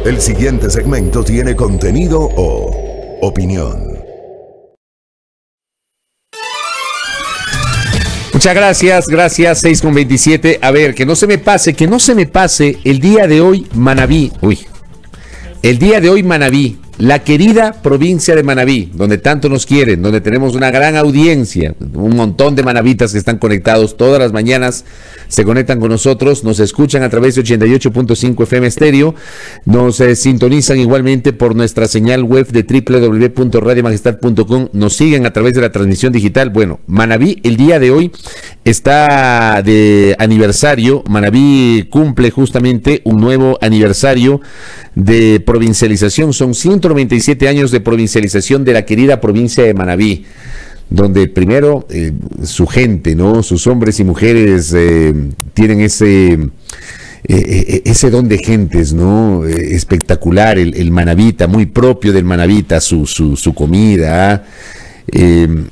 El siguiente segmento tiene contenido o opinión. Muchas gracias, 6:27. A ver, que no se me pase el día de hoy Manabí. El día de hoy Manabí, la querida provincia de Manabí, donde tanto nos quieren, donde tenemos una gran audiencia, un montón de manabitas que están conectados todas las mañanas, se conectan con nosotros, nos escuchan a través de 88.5 FM Estéreo, nos sintonizan igualmente por nuestra señal web de www.radiomajestad.com, nos siguen a través de la transmisión digital. Bueno, Manabí el día de hoy está de aniversario. Manabí cumple justamente un nuevo aniversario de provincialización. Son 197 años de provincialización de la querida provincia de Manabí, donde primero su gente, ¿no? Sus hombres y mujeres tienen ese don de gentes, ¿no? Espectacular, el manabita, muy propio del manabita, su comida,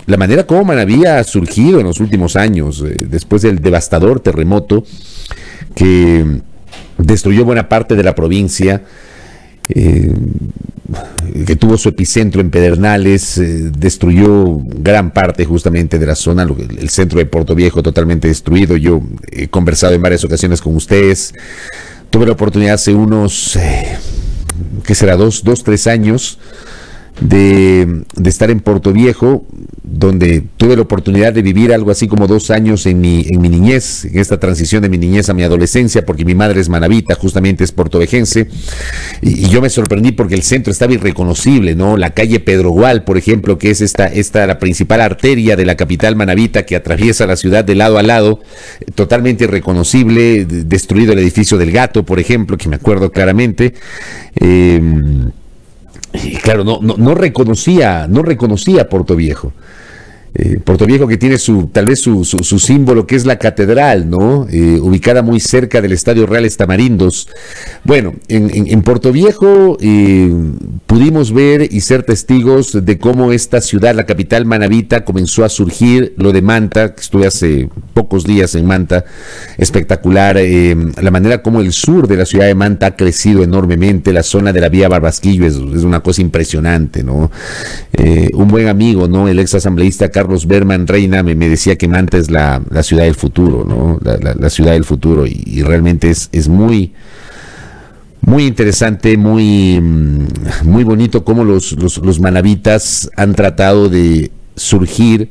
la manera como Manabí ha surgido en los últimos años, después del devastador terremoto que destruyó buena parte de la provincia, que tuvo su epicentro en Pedernales, destruyó gran parte justamente de la zona, el centro de Puerto Viejo totalmente destruido. Yo he conversado en varias ocasiones con ustedes, tuve la oportunidad hace unos, ¿qué será? 3 años de estar en Puerto Viejo, donde tuve la oportunidad de vivir algo así como 2 años en mi niñez, en esta transición de mi niñez a mi adolescencia, porque mi madre es manabita, justamente es portovejense, y yo me sorprendí porque el centro estaba irreconocible, ¿no? La calle Pedro Gual, por ejemplo, que es esta la principal arteria de la capital manabita que atraviesa la ciudad de lado a lado, totalmente irreconocible, destruido el edificio del Gato, por ejemplo, que me acuerdo claramente. Y claro, no reconocía Puerto Viejo. Puerto Viejo, que tiene tal vez su símbolo, que es la catedral, ¿no? Ubicada muy cerca del Estadio Reales Tamarindos. Bueno, en Puerto Viejo pudimos ver y ser testigos de cómo esta ciudad, la capital manabita, comenzó a surgir. Lo de Manta, que estuve hace pocos días en Manta, espectacular. La manera como el sur de la ciudad de Manta ha crecido enormemente. La zona de la vía Barbasquillo es una cosa impresionante, ¿no? Un buen amigo, ¿no? El ex asambleísta Carlos Berman Reina me decía que Manta es la ciudad del futuro, ¿no? La ciudad del futuro, y realmente es muy interesante, muy bonito cómo los manabitas han tratado de surgir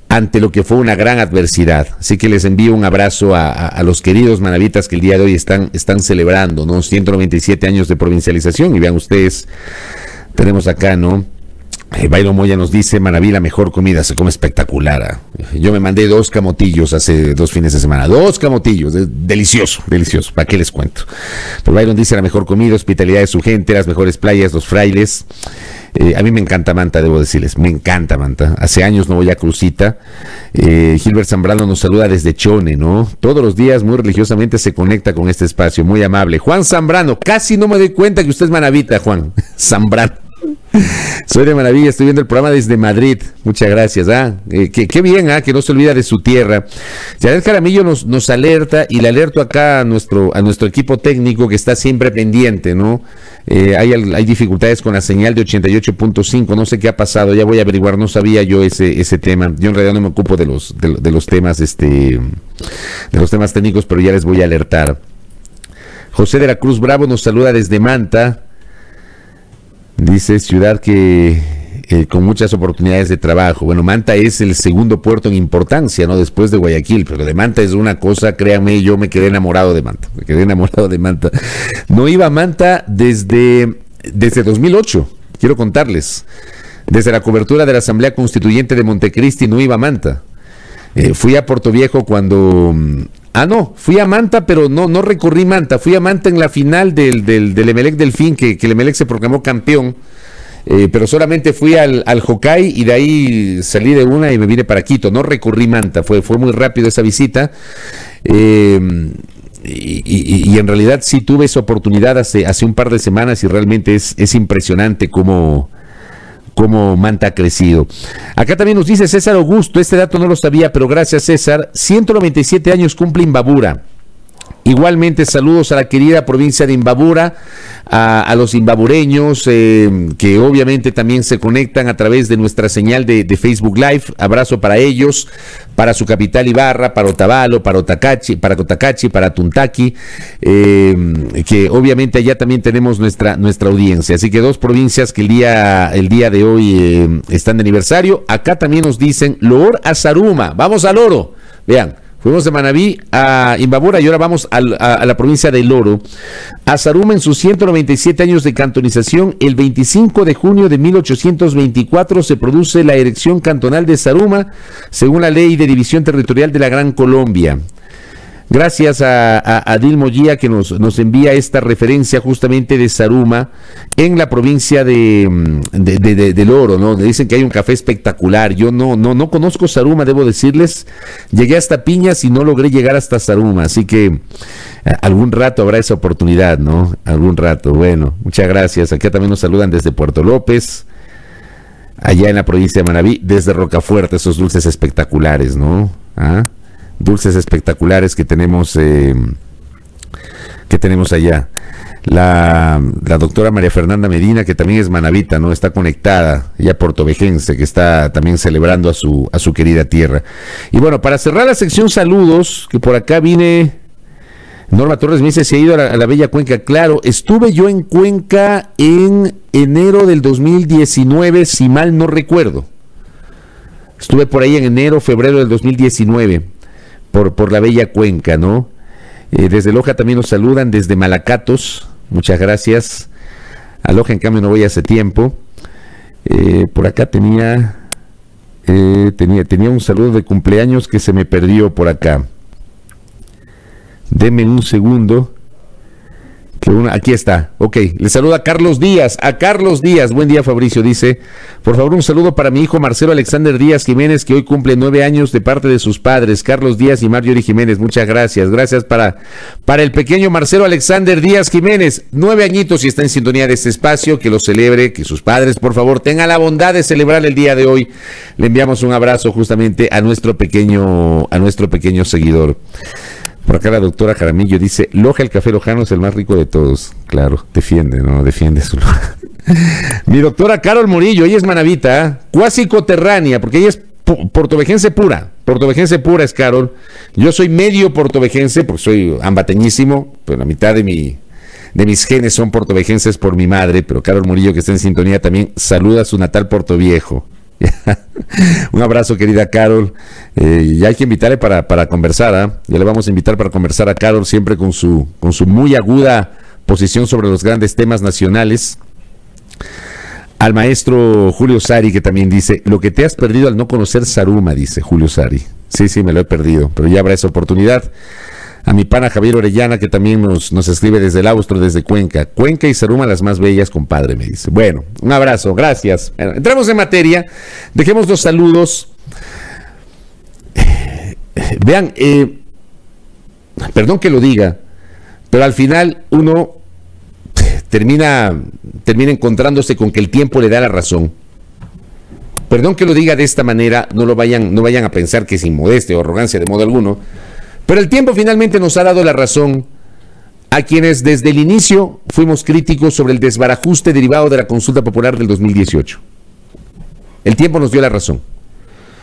ante lo que fue una gran adversidad. Así que les envío un abrazo a los queridos manabitas que el día de hoy están celebrando, ¿no? 197 años de provincialización, y vean ustedes, tenemos acá, ¿no? Byron Moya nos dice: Manabí, la mejor comida, se come espectacular. Yo me mandé 2 camotillos hace 2 fines de semana, 2 camotillos, delicioso, ¿para qué les cuento? Pero Byron dice: la mejor comida, hospitalidad de su gente, las mejores playas, los frailes. A mí me encanta Manta, debo decirles, me encanta Manta. Hace años no voy a Crucita. Gilbert Zambrano nos saluda desde Chone, ¿no? Todos los días muy religiosamente se conecta con este espacio, muy amable. Juan Zambrano, casi no me doy cuenta que usted es manabita, Juan Zambrano. Soy de Manabí, estoy viendo el programa desde Madrid. Muchas gracias. Qué bien, que no se olvida de su tierra. Jared Jaramillo nos alerta, y le alerto acá a nuestro equipo técnico, que está siempre pendiente, ¿no? Hay dificultades con la señal de 88.5, no sé qué ha pasado, ya voy a averiguar, no sabía yo ese tema. Yo en realidad no me ocupo de los temas de los temas técnicos, pero ya les voy a alertar. José de la Cruz Bravo nos saluda desde Manta. Dice: ciudad que con muchas oportunidades de trabajo. Bueno, Manta es el segundo puerto en importancia, ¿no? Después de Guayaquil, pero de Manta es una cosa, créanme, yo me quedé enamorado de Manta. No iba a Manta desde 2008, quiero contarles. Desde la cobertura de la Asamblea Constituyente de Montecristi no iba a Manta. Fui a Puerto Viejo cuando... fui a Manta, pero no recorrí Manta. Fui a Manta en la final del Emelec Delfín, que el Emelec se proclamó campeón. Pero solamente fui al Jocay, y de ahí salí de una y me vine para Quito. No recorrí Manta, fue muy rápido esa visita. Y en realidad sí tuve esa oportunidad hace un par de semanas, y realmente es impresionante cómo Manta ha crecido. Acá también nos dice César Augusto, este dato no lo sabía, pero gracias, César. 197 años cumple Imbabura. Igualmente saludos a la querida provincia de Imbabura, a los imbabureños que obviamente también se conectan a través de nuestra señal de Facebook Live. Abrazo para ellos, para su capital Ibarra, para Otavalo, para Otacachi, para Tuntaki, que obviamente allá también tenemos nuestra audiencia. Así que 2 provincias que el día de hoy están de aniversario. Acá también nos dicen Loor a Zaruma. Vamos al Oro. Vean. Fuimos de Manabí a Imbabura y ahora vamos a la provincia del Oro. A Zaruma, en sus 197 años de cantonización, el 25 de junio de 1824 se produce la erección cantonal de Zaruma, según la Ley de División Territorial de la Gran Colombia. Gracias a Dilmo Gia, que nos envía esta referencia justamente de Zaruma en la provincia del Oro, ¿no? Dicen que hay un café espectacular. Yo no conozco Zaruma, debo decirles. Llegué hasta Piñas y no logré llegar hasta Zaruma, así que algún rato habrá esa oportunidad, ¿no? Algún rato. Bueno, muchas gracias. Acá también nos saludan desde Puerto López, allá en la provincia de Manabí, desde Rocafuerte, esos dulces espectaculares, ¿no? Dulces espectaculares que tenemos allá. La doctora María Fernanda Medina, que también es manabita, ¿no? Está conectada, ya portovejense, que está también celebrando a su querida tierra. Y bueno, para cerrar la sección saludos, que por acá vine, Norma Torres me dice, se ha ido a la bella Cuenca. Claro, estuve yo en Cuenca en enero del 2019, si mal no recuerdo. Estuve por ahí en enero, febrero del 2019. Por la bella Cuenca, ¿no? Desde Loja también nos saludan, desde Malacatos, muchas gracias. A Loja, en cambio, no voy hace tiempo. Por acá tenía un saludo de cumpleaños que se me perdió por acá. Deme un segundo. Aquí está, ok, le saluda Carlos Díaz, buen día Fabricio, dice, por favor un saludo para mi hijo Marcelo Alexander Díaz Jiménez, que hoy cumple 9 años de parte de sus padres, Carlos Díaz y Marjorie Jiménez, muchas gracias para el pequeño Marcelo Alexander Díaz Jiménez, 9 añitos y está en sintonía de este espacio, que lo celebre, que sus padres por favor tengan la bondad de celebrar el día de hoy. Le enviamos un abrazo justamente a nuestro pequeño seguidor. Por acá la doctora Jaramillo dice, Loja, el café lojano es el más rico de todos. Claro, defiende su Loja. Mi doctora Carol Murillo, ella es manabita, cuasi coterránea, porque ella es portovejense pura es Carol. Yo soy medio portovejense, porque soy ambateñísimo, pero la mitad de mis genes son portovejenses por mi madre, pero Carol Murillo, que está en sintonía también, saluda a su natal Portoviejo. Un abrazo, querida Carol. Ya hay que invitarle para conversar, ya le vamos a invitar para conversar a Carol, siempre con su muy aguda posición sobre los grandes temas nacionales. Al maestro Julio Sari, que también dice, lo que te has perdido al no conocer Zaruma, dice Julio Sari. Sí, me lo he perdido, pero ya habrá esa oportunidad. A mi pana Javier Orellana, que también nos escribe desde el Austro, desde Cuenca. Cuenca y Zaruma, las más bellas, compadre, me dice. Bueno, un abrazo, gracias. Bueno, entramos en materia, dejemos los saludos. Vean, perdón que lo diga, pero al final uno termina encontrándose con que el tiempo le da la razón. Perdón que lo diga de esta manera, no vayan a pensar que es inmodestia o arrogancia de modo alguno. Pero el tiempo finalmente nos ha dado la razón a quienes desde el inicio fuimos críticos sobre el desbarajuste derivado de la consulta popular del 2018. El tiempo nos dio la razón.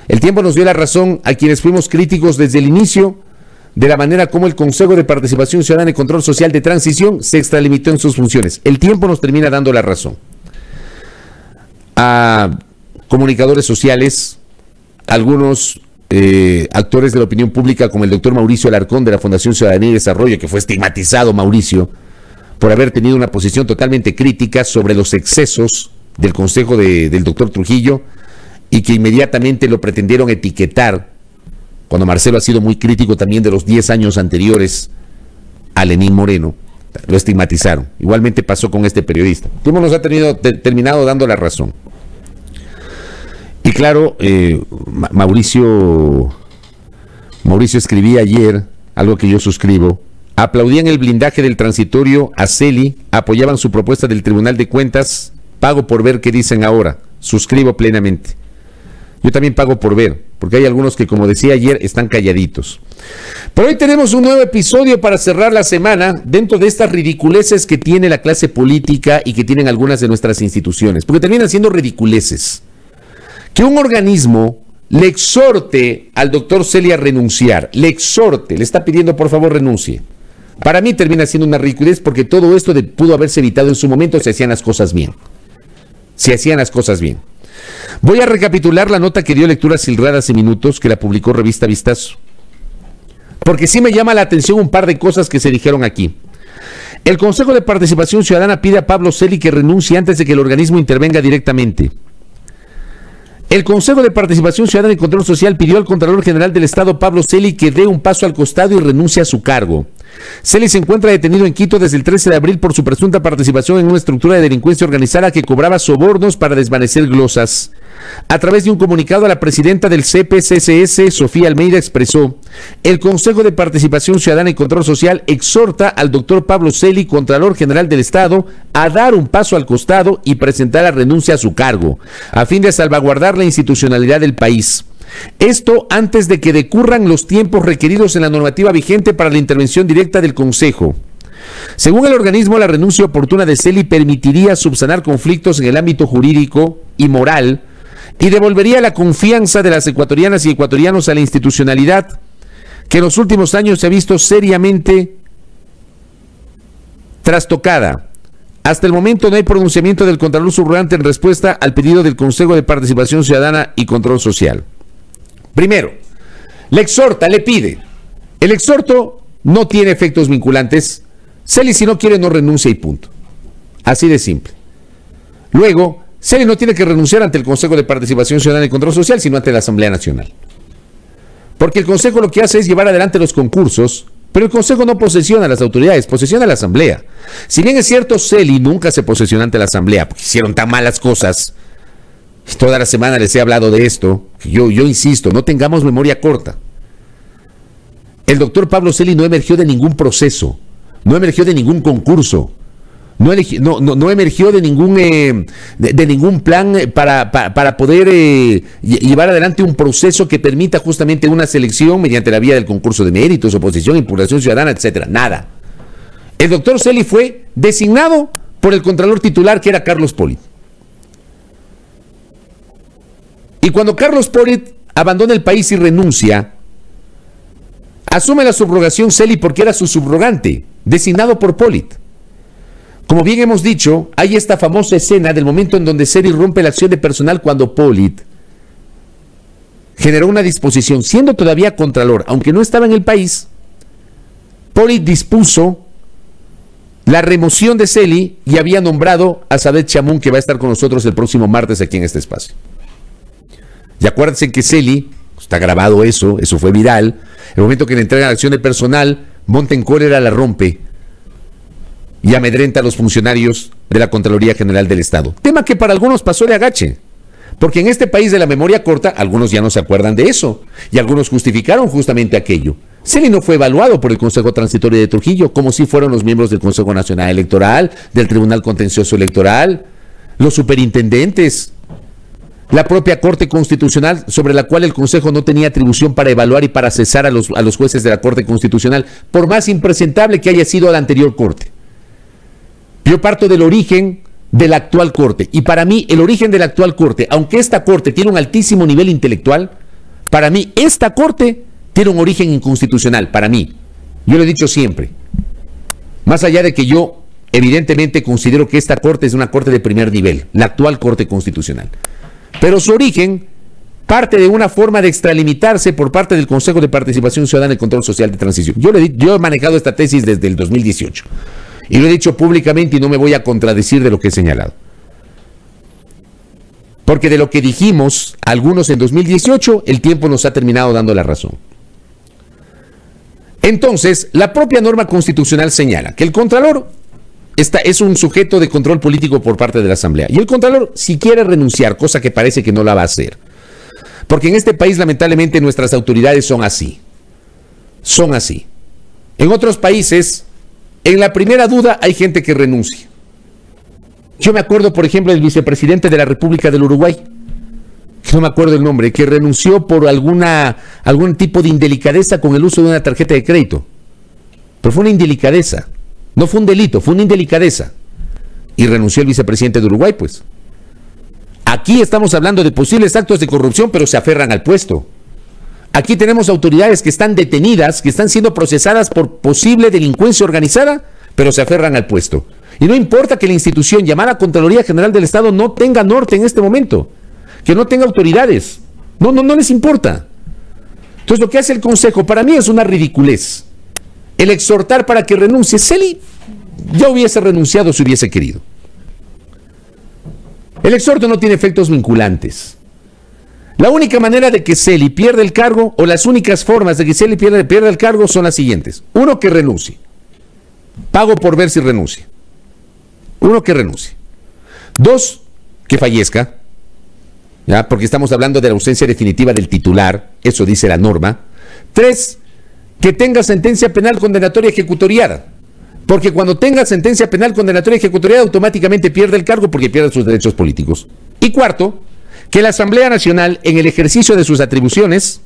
El tiempo nos dio la razón a quienes fuimos críticos desde el inicio de la manera como el Consejo de Participación Ciudadana y Control Social de Transición se extralimitó en sus funciones. El tiempo nos termina dando la razón. A comunicadores sociales, algunos actores de la opinión pública, como el doctor Mauricio Alarcón de la Fundación Ciudadanía y Desarrollo, que fue estigmatizado, Mauricio, por haber tenido una posición totalmente crítica sobre los excesos del consejo del doctor Trujillo, y que inmediatamente lo pretendieron etiquetar, cuando Marcelo ha sido muy crítico también de los 10 años anteriores a Lenín Moreno, lo estigmatizaron. Igualmente pasó con este periodista. El tiempo nos ha terminado dando la razón. Y claro, Mauricio escribía ayer, algo que yo suscribo, aplaudían el blindaje del transitorio a Celi, apoyaban su propuesta del Tribunal de Cuentas, pago por ver qué dicen ahora, suscribo plenamente. Yo también pago por ver, porque hay algunos que, como decía ayer, están calladitos. Pero hoy tenemos un nuevo episodio para cerrar la semana dentro de estas ridiculeces que tiene la clase política y que tienen algunas de nuestras instituciones, porque terminan siendo ridiculeces. Que un organismo le exhorte al doctor Celi a renunciar, le está pidiendo por favor renuncie. Para mí termina siendo una ridiculez porque todo esto pudo haberse evitado en su momento si hacían las cosas bien. Voy a recapitular la nota que dio lectura a Silrada hace minutos, que la publicó Revista Vistazo. Porque sí me llama la atención un par de cosas que se dijeron aquí. El Consejo de Participación Ciudadana pide a Pablo Celi que renuncie antes de que el organismo intervenga directamente. El Consejo de Participación Ciudadana y Control Social pidió al Contralor General del Estado, Pablo Celi, que dé un paso al costado y renuncie a su cargo. Celi se encuentra detenido en Quito desde el 13 de abril por su presunta participación en una estructura de delincuencia organizada que cobraba sobornos para desvanecer glosas. A través de un comunicado, la presidenta del CPCCS, Sofía Almeida, expresó: el Consejo de Participación Ciudadana y Control Social exhorta al doctor Pablo Celi, Contralor General del Estado, a dar un paso al costado y presentar la renuncia a su cargo, a fin de salvaguardar la institucionalidad del país. Esto antes de que decurran los tiempos requeridos en la normativa vigente para la intervención directa del Consejo. Según el organismo, la renuncia oportuna de Celi permitiría subsanar conflictos en el ámbito jurídico y moral y devolvería la confianza de las ecuatorianas y ecuatorianos a la institucionalidad que en los últimos años se ha visto seriamente trastocada. Hasta el momento no hay pronunciamiento del Contralor Subrogante en respuesta al pedido del Consejo de Participación Ciudadana y Control Social. Primero, le exhorta, le pide. El exhorto no tiene efectos vinculantes. Celi, si no quiere, no renuncia y punto. Así de simple. Luego, Celi no tiene que renunciar ante el Consejo de Participación Ciudadana y Control Social, sino ante la Asamblea Nacional. Porque el Consejo lo que hace es llevar adelante los concursos, pero el Consejo no posesiona a las autoridades, posesiona a la Asamblea. Si bien es cierto, Celi nunca se posesiona ante la Asamblea, porque hicieron tan malas cosas. Toda la semana les he hablado de esto. Yo insisto, no tengamos memoria corta. El doctor Pablo Celi no emergió de ningún proceso, no emergió de ningún concurso, no emergió de ningún plan para poder llevar adelante un proceso que permita justamente una selección mediante la vía del concurso de méritos, oposición, impugnación ciudadana, etcétera. Nada. El doctor Celi fue designado por el Contralor titular, que era Carlos Polit. Y cuando Carlos Polit abandona el país y renuncia, asume la subrogación Celi porque era su subrogante, designado por Polit. Como bien hemos dicho, hay esta famosa escena del momento en donde Celi rompe la acción de personal cuando Polit generó una disposición, siendo todavía Contralor, aunque no estaba en el país. Polit dispuso la remoción de Celi y había nombrado a Sadet Chamoun, que va a estar con nosotros el próximo martes aquí en este espacio. Y acuérdense que Celi, está grabado eso fue viral, el momento que le entregan la acción de personal, monta en cólera, la rompe y amedrenta a los funcionarios de la Contraloría General del Estado. Tema que para algunos pasó de agache, porque en este país de la memoria corta, algunos ya no se acuerdan de eso, y algunos justificaron justamente aquello. Celi no fue evaluado por el Consejo Transitorio de Trujillo, como si fueron los miembros del Consejo Nacional Electoral, del Tribunal Contencioso Electoral, los superintendentes, la propia Corte Constitucional, sobre la cual el Consejo no tenía atribución para evaluar y para cesar a los jueces de la Corte Constitucional, por más impresentable que haya sido la anterior Corte. Yo parto del origen de la actual Corte, y para mí el origen de la actual Corte, aunque esta Corte tiene un altísimo nivel intelectual, para mí esta Corte tiene un origen inconstitucional, para mí. Yo lo he dicho siempre. Más allá de que yo evidentemente considero que esta Corte es una Corte de primer nivel, la actual Corte Constitucional. Pero su origen parte de una forma de extralimitarse por parte del Consejo de Participación Ciudadana y Control Social de Transición. Yo he manejado esta tesis desde el 2018 y lo he dicho públicamente y no me voy a contradecir de lo que he señalado. Porque de lo que dijimos algunos en 2018, el tiempo nos ha terminado dando la razón. Entonces, la propia norma constitucional señala que el Contralor es un sujeto de control político por parte de la Asamblea. Y el Contralor, si quiere renunciar, cosa que parece que no la va a hacer, porque en este país lamentablemente nuestras autoridades son así. Son así. En otros países, en la primera duda hay gente que renuncia. Yo me acuerdo, por ejemplo, del vicepresidente de la República del Uruguay, no me acuerdo el nombre, que renunció por algún tipo de indelicadeza con el uso de una tarjeta de crédito. Pero fue una indelicadeza, no fue un delito, fue una indelicadeza. Y renunció el vicepresidente de Uruguay, pues. Aquí estamos hablando de posibles actos de corrupción, pero se aferran al puesto. Aquí tenemos autoridades que están detenidas, que están siendo procesadas por posible delincuencia organizada, pero se aferran al puesto. Y no importa que la institución llamada Contraloría General del Estado no tenga norte en este momento, que no tenga autoridades. No les importa. Entonces lo que hace el Consejo para mí es una ridiculez. El exhortar para que renuncie. Celi ya hubiese renunciado si hubiese querido. El exhorto no tiene efectos vinculantes. La única manera de que Celi pierda el cargo, o las únicas formas de que Celi pierda el cargo son las siguientes. Uno, que renuncie. Pago por ver si renuncia. Uno, que renuncie. Dos, que fallezca. ¿Ya? Porque estamos hablando de la ausencia definitiva del titular. Eso dice la norma. Tres, que tenga sentencia penal condenatoria ejecutoriada. Porque cuando tenga sentencia penal condenatoria ejecutoriada, automáticamente pierde el cargo porque pierde sus derechos políticos. Y cuarto, que la Asamblea Nacional, en el ejercicio de sus atribuciones,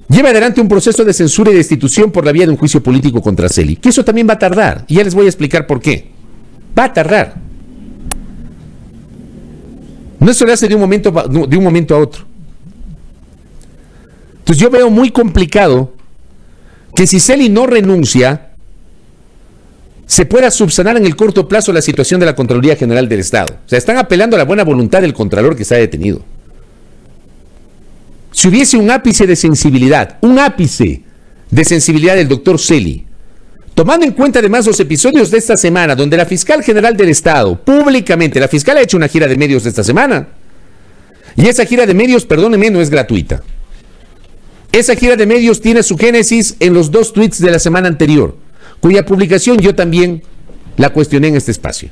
lleve adelante un proceso de censura y destitución por la vía de un juicio político contra Celi. Que eso también va a tardar. Y ya les voy a explicar por qué. Va a tardar. No se le hace de un momento a otro. Entonces yo veo muy complicado que si Celi no renuncia, se pueda subsanar en el corto plazo la situación de la Contraloría General del Estado. O sea, están apelando a la buena voluntad del Contralor que está detenido. Si hubiese un ápice de sensibilidad del doctor Celi, tomando en cuenta además los episodios de esta semana, donde la Fiscal General del Estado, públicamente, la fiscal ha hecho una gira de medios de esta semana, y esa gira de medios, perdónenme, no es gratuita. Esa gira de medios tiene su génesis en los 2 tweets de la semana anterior, cuya publicación yo también la cuestioné en este espacio.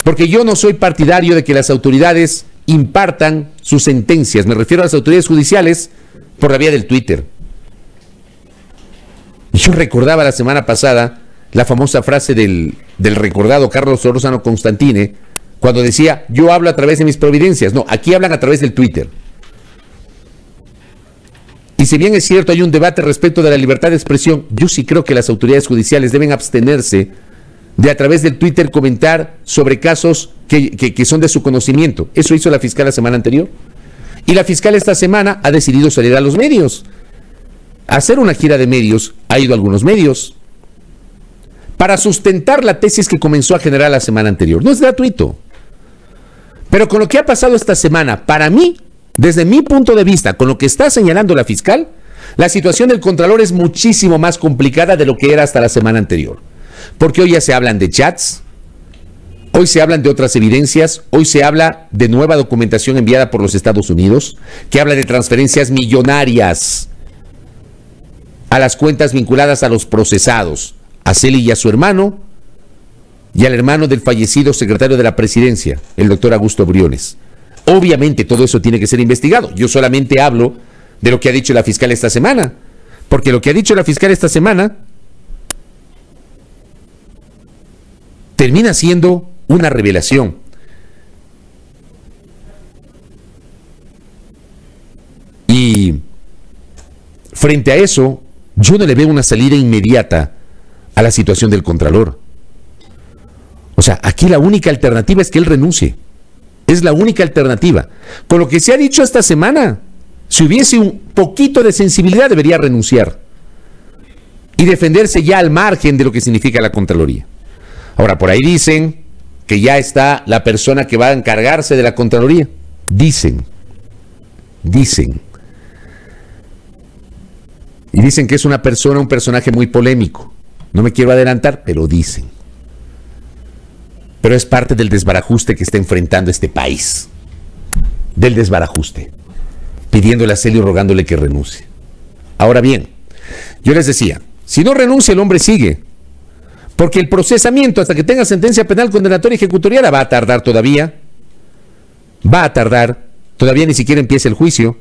Porque yo no soy partidario de que las autoridades impartan sus sentencias, me refiero a las autoridades judiciales, por la vía del Twitter. Y yo recordaba la semana pasada la famosa frase del recordado Carlos Solórzano Constantine, cuando decía, yo hablo a través de mis providencias. No, aquí hablan a través del Twitter. Y si bien es cierto, hay un debate respecto de la libertad de expresión, yo sí creo que las autoridades judiciales deben abstenerse de a través del Twitter comentar sobre casos que son de su conocimiento. Eso hizo la fiscal la semana anterior. Y la fiscal esta semana ha decidido salir a los medios. A hacer una gira de medios, ha ido a algunos medios, para sustentar la tesis que comenzó a generar la semana anterior. No es gratuito. Pero con lo que ha pasado esta semana, para mí, desde mi punto de vista, con lo que está señalando la fiscal, la situación del Contralor es muchísimo más complicada de lo que era hasta la semana anterior. Porque hoy ya se hablan de chats, hoy se hablan de otras evidencias, hoy se habla de nueva documentación enviada por los Estados Unidos, que habla de transferencias millonarias a las cuentas vinculadas a los procesados, a Celi y a su hermano, y al hermano del fallecido secretario de la Presidencia, el doctor Augusto Briones. Obviamente todo eso tiene que ser investigado. Yo solamente hablo de lo que ha dicho la fiscal esta semana, porque lo que ha dicho la fiscal esta semana termina siendo una revelación. Y frente a eso, yo no le veo una salida inmediata a la situación del Contralor. O sea, aquí la única alternativa es que él renuncie. Es la única alternativa. Con lo que se ha dicho esta semana, si hubiese un poquito de sensibilidad, debería renunciar y defenderse ya al margen de lo que significa la Contraloría. Ahora, por ahí dicen que ya está la persona que va a encargarse de la Contraloría. Dicen. Y dicen que es un personaje muy polémico. No me quiero adelantar, pero dicen. Pero es parte del desbarajuste que está enfrentando este país. Del desbarajuste. Pidiéndole a Celi, rogándole que renuncie. Ahora bien, yo les decía, si no renuncia, el hombre sigue. Porque el procesamiento, hasta que tenga sentencia penal condenatoria ejecutoriada, va a tardar todavía. Va a tardar. Todavía ni siquiera empieza el juicio.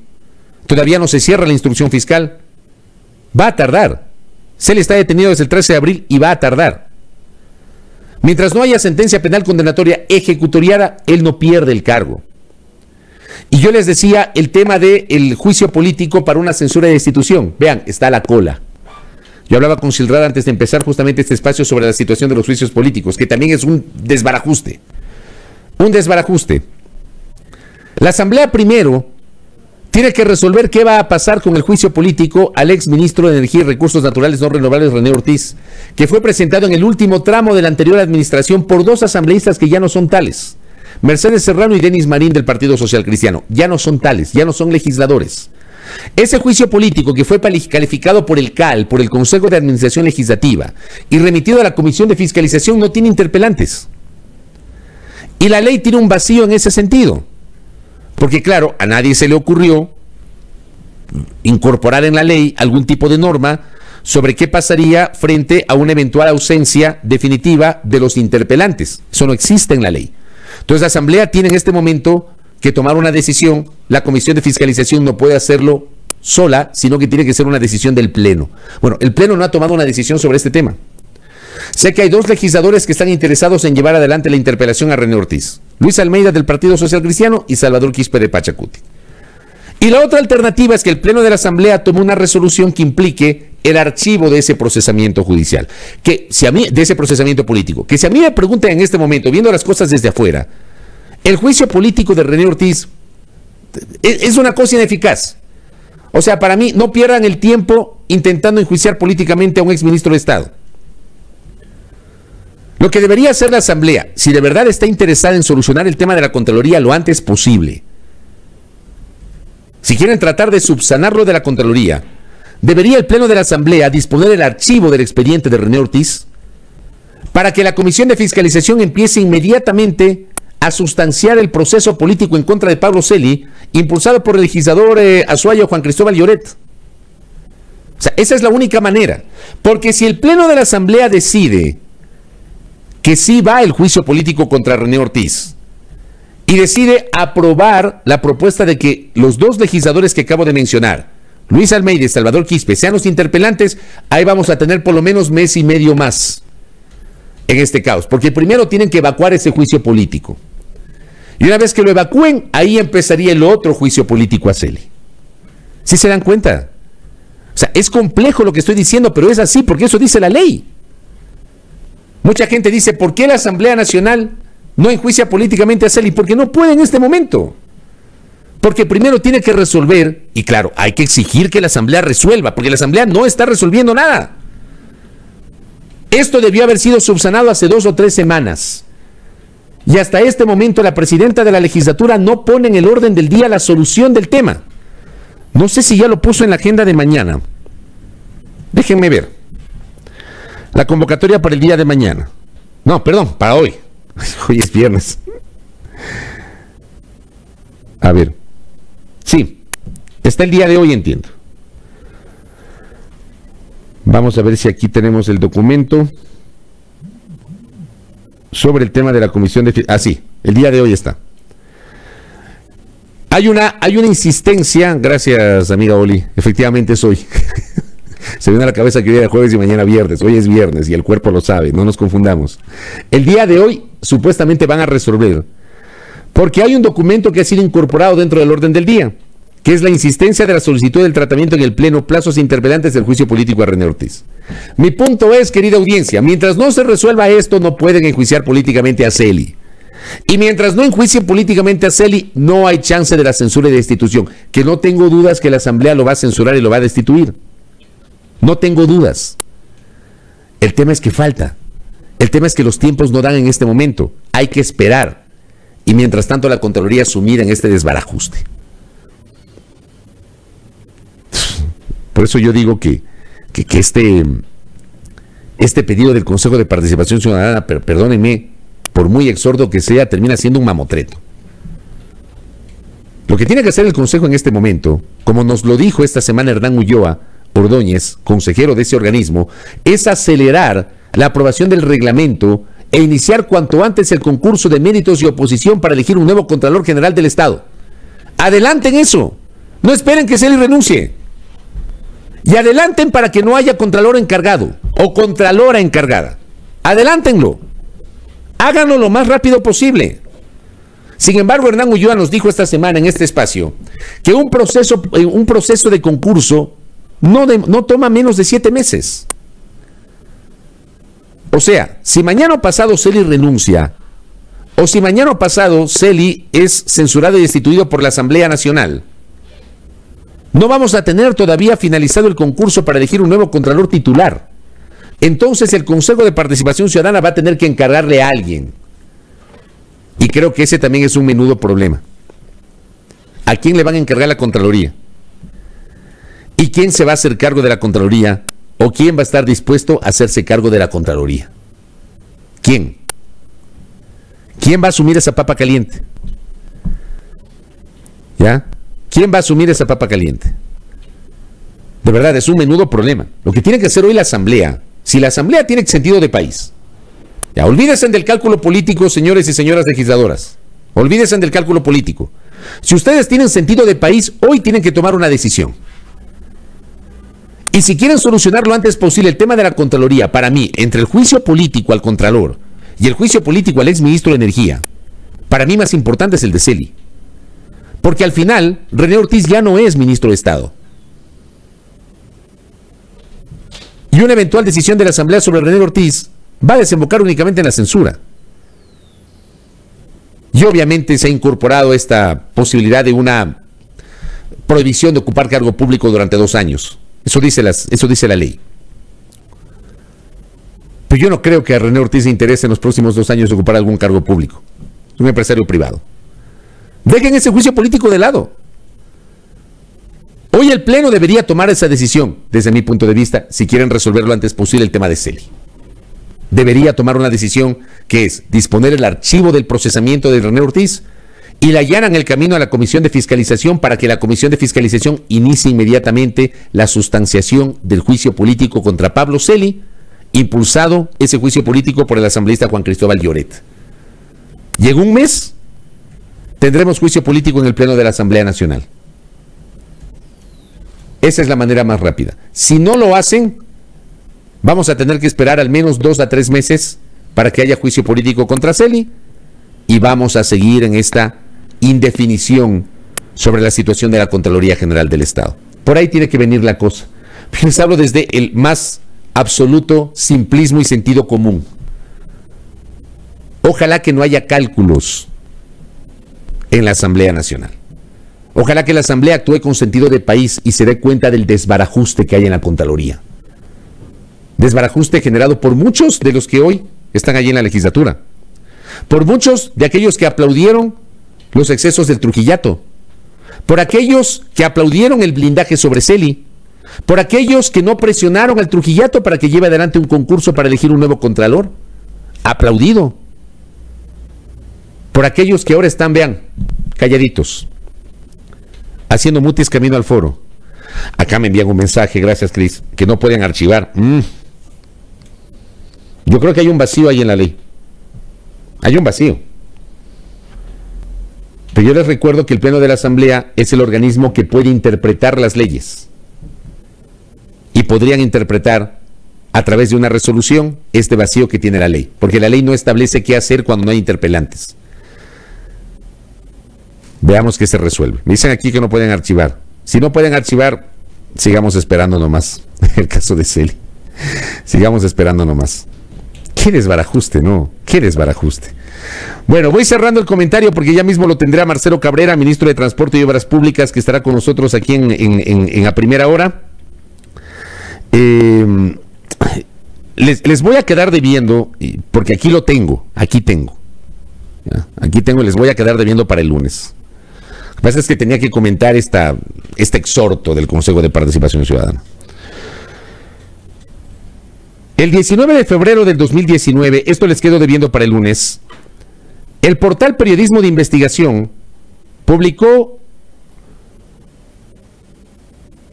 Todavía no se cierra la instrucción fiscal. Va a tardar. Celi está detenido desde el 13 de abril y va a tardar. Mientras no haya sentencia penal condenatoria ejecutoriada, él no pierde el cargo. Y yo les decía el tema del juicio político para una censura de destitución. Vean, está a la cola. Yo hablaba con Silrada antes de empezar justamente este espacio sobre la situación de los juicios políticos, que también es un desbarajuste. Un desbarajuste. La Asamblea primero tiene que resolver qué va a pasar con el juicio político al ex ministro de Energía y Recursos Naturales no renovables, René Ortiz, que fue presentado en el último tramo de la anterior administración por dos asambleístas que ya no son tales, Mercedes Serrano y Denis Marín del Partido Social Cristiano. Ya no son tales, ya no son legisladores. Ese juicio político que fue calificado por el CAL, por el Consejo de Administración Legislativa, y remitido a la Comisión de Fiscalización, no tiene interpelantes. Y la ley tiene un vacío en ese sentido. Porque claro, a nadie se le ocurrió incorporar en la ley algún tipo de norma sobre qué pasaría frente a una eventual ausencia definitiva de los interpelantes. Eso no existe en la ley. Entonces la Asamblea tiene en este momento que tomar una decisión. La Comisión de Fiscalización no puede hacerlo sola, sino que tiene que ser una decisión del Pleno. Bueno, el Pleno no ha tomado una decisión sobre este tema. Sé que hay dos legisladores que están interesados en llevar adelante la interpelación a René Ortiz: Luis Almeida del Partido Social Cristiano y Salvador Quispe de Pachacuti. Y la otra alternativa es que el Pleno de la Asamblea tome una resolución que implique el archivo de ese procesamiento judicial, que si a mí, de ese procesamiento político, que si a mí me preguntan en este momento, viendo las cosas desde afuera, el juicio político de René Ortiz es una cosa ineficaz. O sea, para mí, no pierdan el tiempo intentando enjuiciar políticamente a un exministro de Estado. Lo que debería hacer la Asamblea, si de verdad está interesada en solucionar el tema de la Contraloría lo antes posible, si quieren tratar de subsanarlo de la Contraloría, debería el Pleno de la Asamblea disponer el archivo del expediente de René Ortiz para que la Comisión de Fiscalización empiece inmediatamente a sustanciar el proceso político en contra de Pablo Celi, impulsado por el legislador azuayo Juan Cristóbal Lloret. O sea, esa es la única manera. Porque si el Pleno de la Asamblea decide que sí va el juicio político contra René Ortiz y decide aprobar la propuesta de que los dos legisladores que acabo de mencionar, Luis Almeida y Salvador Quispe, sean los interpelantes, ahí vamos a tener por lo menos mes y medio más en este caos, porque primero tienen que evacuar ese juicio político. Y una vez que lo evacúen, ahí empezaría el otro juicio político a Celi. ¿Sí se dan cuenta? O sea, es complejo lo que estoy diciendo, pero es así, porque eso dice la ley. Mucha gente dice, ¿por qué la Asamblea Nacional no enjuicia políticamente a Celi? Porque no puede en este momento. Porque primero tiene que resolver, y claro, hay que exigir que la Asamblea resuelva, porque la Asamblea no está resolviendo nada. Esto debió haber sido subsanado hace 2 o 3 semanas. Y hasta este momento la presidenta de la legislatura no pone en el orden del día la solución del tema. No sé si ya lo puso en la agenda de mañana. Déjenme ver. La convocatoria para el día de mañana. No, perdón, para hoy. Hoy es viernes. A ver. Sí, está el día de hoy, entiendo. Vamos a ver si aquí tenemos el documento sobre el tema de la comisión de... Ah, sí, el día de hoy está. Hay una insistencia, gracias amiga Oli, efectivamente es hoy. Se viene a la cabeza que hoy era jueves y mañana viernes. Hoy es viernes y el cuerpo lo sabe, no nos confundamos. El día de hoy supuestamente van a resolver, porque hay un documento que ha sido incorporado dentro del orden del día, que es la insistencia de la solicitud del tratamiento en el Pleno, plazos interpelantes del juicio político a René Ortiz. Mi punto es, querida audiencia, mientras no se resuelva esto, no pueden enjuiciar políticamente a Celi. Y mientras no enjuicien políticamente a Celi, no hay chance de la censura y destitución, que no tengo dudas que la Asamblea lo va a censurar y lo va a destituir. No tengo dudas. El tema es que falta. El tema es que los tiempos no dan en este momento. Hay que esperar. Y mientras tanto la Contraloría sumida en este desbarajuste. Por eso yo digo que este pedido del Consejo de Participación Ciudadana, perdónenme, por muy exordo que sea, termina siendo un mamotreto. Lo que tiene que hacer el Consejo en este momento, como nos lo dijo esta semana Hernán Ulloa Ordóñez, consejero de ese organismo, es acelerar la aprobación del reglamento e iniciar cuanto antes el concurso de méritos y oposición para elegir un nuevo Contralor General del Estado. Adelanten eso. No esperen que Celi renuncie. Y adelanten para que no haya contralor encargado o contralora encargada. Adelántenlo. Háganlo lo más rápido posible. Sin embargo, Hernán Ulloa nos dijo esta semana en este espacio que un proceso de concurso no toma menos de 7 meses. O sea, si mañana pasado Celi renuncia, o si mañana pasado Celi es censurado y destituido por la Asamblea Nacional, no vamos a tener todavía finalizado el concurso para elegir un nuevo contralor titular. Entonces el Consejo de Participación Ciudadana va a tener que encargarle a alguien. Y creo que ese también es un menudo problema. ¿A quién le van a encargar la Contraloría? ¿Y quién se va a hacer cargo de la Contraloría? ¿O quién va a estar dispuesto a hacerse cargo de la Contraloría? ¿Quién? ¿Quién va a asumir esa papa caliente? ¿Ya? ¿Quién va a asumir esa papa caliente? De verdad, es un menudo problema. Lo que tiene que hacer hoy la Asamblea, si la Asamblea tiene sentido de país, ya, olvídense del cálculo político, señores y señoras legisladoras. Olvídense del cálculo político. Si ustedes tienen sentido de país, hoy tienen que tomar una decisión. Y si quieren solucionar lo antes posible el tema de la Contraloría, para mí, entre el juicio político al Contralor y el juicio político al exministro de Energía, para mí más importante es el de Celi. Porque al final, René Ortiz ya no es ministro de Estado. Y una eventual decisión de la Asamblea sobre René Ortiz va a desembocar únicamente en la censura. Y obviamente se ha incorporado esta posibilidad de una prohibición de ocupar cargo público durante 2 años. Eso dice la ley. Pero yo no creo que a René Ortiz le interese en los próximos 2 años ocupar algún cargo público. Es un empresario privado. Dejen ese juicio político de lado. Hoy el Pleno debería tomar esa decisión, desde mi punto de vista, si quieren resolver lo antes posible el tema de Celi. Debería tomar una decisión que es disponer el archivo del procesamiento de René Ortiz y le allanan el camino a la Comisión de Fiscalización para que la Comisión de Fiscalización inicie inmediatamente la sustanciación del juicio político contra Pablo Celi, impulsado ese juicio político por el asambleísta Juan Cristóbal Lloret. Y en un mes tendremos juicio político en el Pleno de la Asamblea Nacional. Esa es la manera más rápida. Si no lo hacen, vamos a tener que esperar al menos 2 a 3 meses para que haya juicio político contra Celi y vamos a seguir en esta indefinición sobre la situación de la Contraloría General del Estado. Por ahí tiene que venir la cosa. Les hablo desde el más absoluto simplismo y sentido común. Ojalá que no haya cálculos en la Asamblea Nacional. Ojalá que la Asamblea actúe con sentido de país y se dé cuenta del desbarajuste que hay en la Contraloría. Desbarajuste generado por muchos de los que hoy están allí en la legislatura. Por muchos de aquellos que aplaudieron los excesos del Trujillato. Por aquellos que aplaudieron el blindaje sobre Celi. Por aquellos que no presionaron al Trujillato para que lleve adelante un concurso para elegir un nuevo contralor. Aplaudido. Por aquellos que ahora están, vean, calladitos, haciendo mutis camino al foro. Acá me envían un mensaje, gracias Cris, que no pueden archivar. Yo creo que hay un vacío ahí en la ley. Hay un vacío. Pero yo les recuerdo que el Pleno de la Asamblea es el organismo que puede interpretar las leyes. Y podrían interpretar a través de una resolución este vacío que tiene la ley. Porque la ley no establece qué hacer cuando no hay interpelantes. Veamos qué se resuelve. Me dicen aquí que no pueden archivar. Si no pueden archivar, sigamos esperando nomás. El caso de Celi. Sigamos esperando nomás. Qué desbarajuste, ¿no? Qué desbarajuste. Bueno, voy cerrando el comentario porque ya mismo lo tendrá Marcelo Cabrera, ministro de Transporte y Obras Públicas, que estará con nosotros aquí en la primera hora. Les voy a quedar debiendo, porque aquí lo tengo, aquí tengo. ¿Ya? Aquí tengo y les voy a quedar debiendo para el lunes. Lo que pasa es que tenía que comentar este exhorto del Consejo de Participación Ciudadana. El 19 de febrero del 2019, esto les quedo debiendo para el lunes, el portal Periodismo de Investigación publicó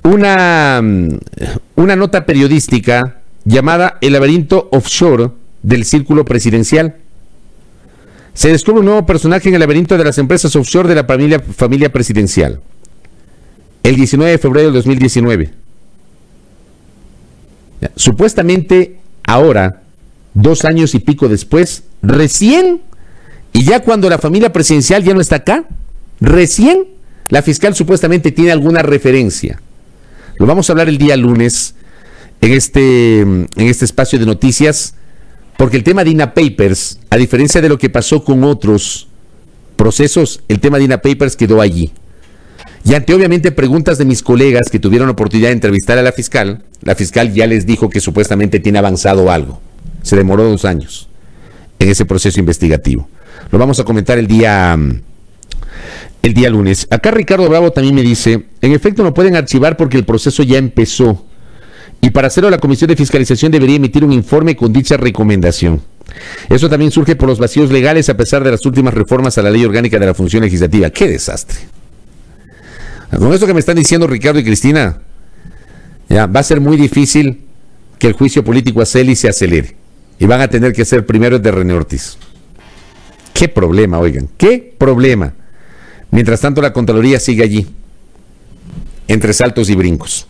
una nota periodística llamada El laberinto offshore del círculo presidencial. Se descubre un nuevo personaje en el laberinto de las empresas offshore de la familia presidencial. El 19 de febrero del 2019. Supuestamente ahora, 2 años y pico después, recién, y ya cuando la familia presidencial ya no está acá, recién la fiscal supuestamente tiene alguna referencia. Lo vamos a hablar el día lunes en este espacio de noticias, porque el tema de INA Papers, a diferencia de lo que pasó con otros procesos, el tema de INA Papers quedó allí. Y ante obviamente preguntas de mis colegas que tuvieron la oportunidad de entrevistar a la fiscal ya les dijo que supuestamente tiene avanzado algo. Se demoró 2 años en ese proceso investigativo. Lo vamos a comentar el día lunes. Acá Ricardo Bravo también me dice, en efecto no pueden archivar porque el proceso ya empezó. Y para hacerlo la Comisión de Fiscalización debería emitir un informe con dicha recomendación. Eso también surge por los vacíos legales a pesar de las últimas reformas a la Ley Orgánica de la Función Legislativa. ¡Qué desastre! Con esto que me están diciendo Ricardo y Cristina, ya va a ser muy difícil que el juicio político a Celi se acelere. Y van a tener que ser primero de René Ortiz. ¡Qué problema, oigan! ¡Qué problema! Mientras tanto la Contraloría sigue allí, entre saltos y brincos.